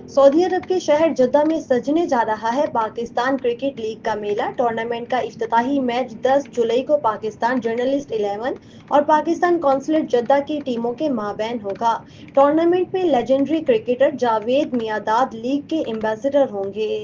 سعودی عرب کے شہر جدہ میں سجنے جا رہا ہے پاکستان کرکٹ لیگ کا میلہ۔ ٹورنامنٹ کا افتتاحی میچ 10 جولائی کو پاکستان جرنلسٹ 11 اور پاکستان قونصلیٹ جدہ کی ٹیموں کے مابین ہوگا۔ ٹورنامنٹ میں legendary cricketer Javed Miandad league کے ایمبیسڈر ہوں گے۔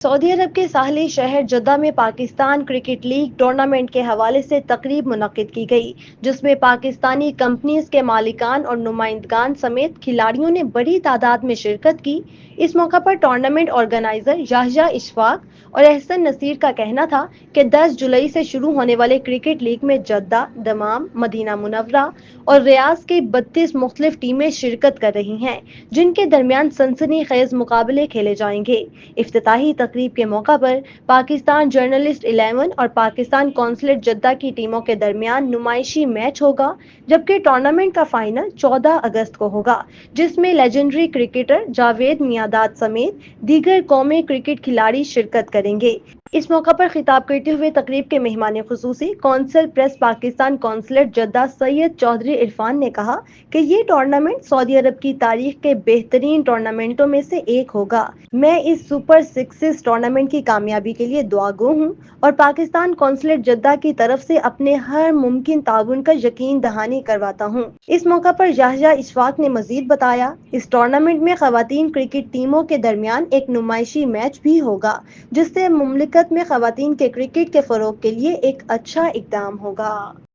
سعودی عرب کے ساحلی شہر جدہ میں پاکستان کرکٹ لیگ ٹورنامنٹ کے حوالے سے تقریب منعقد کی گئی، جس میں پاکستانی کمپنیز کے مالکان اور نمائندگان سمیت کھلاڑیوں نے بڑی تعداد میں شرکت کی۔ اس موقع پر ٹورنامنٹ آرگنائزر یحییٰ اشفاق اور احسن نصیر کا کہنا تھا کہ 10 جولائی سے شروع ہونے والے کرکٹ لیگ میں جدہ، دمام، مدینہ منورہ اور ریاض کی 32 مختلف ٹیمیں شرکت کر رہی ہیں، جن کے درمیان سنسنی خیز مقابلے کھیلے جائیں گے۔ افتتاحی تقریب کے موقع پر پاکستان جرنلسٹ 11 اور پاکستان قونصلیٹ جدہ کی ٹیموں کے درمیان نمائشی میچ ہوگا، جبکہ ٹورنامنٹ کا فائنل 14 اگست کو ہوگا، جس میں لیجنڈری کرکٹر جاوید میانداد سمیت دیگر قومی کرکٹ کھلاڑی شرکت کریں گے۔ اس موقع پر خطاب کرتے ہوئے تقریب کے مہمان خصوصی قونصل پریس پاکستان قونصلیٹ جدہ سید چودھری عرفان نے کہا کہ یہ ٹورنامنٹ سعودی عرب کی تاریخ کے بہترین ٹورنامنٹوں میں سے ایک ہوگا۔ میں اس سپر سکسز ٹورنامنٹ کی کامیابی کے لیے دعا گو ہوں اور پاکستان قونصلیٹ جدہ کی طرف سے اپنے ہر ممکن تعاون کا یقین دہانی کرواتا ہوں۔ اس موقع پر یحییٰ اشفاق نے مزید بتایا، اس ٹورنامنٹ میں خواتین کرکٹ ٹیموں کے درمیان ایک نمائشی میچ بھی ہوگا، جس سے مملکت میں خواتین کے کرکٹ کے فروغ کے لیے ایک اچھا اقدام ہوگا۔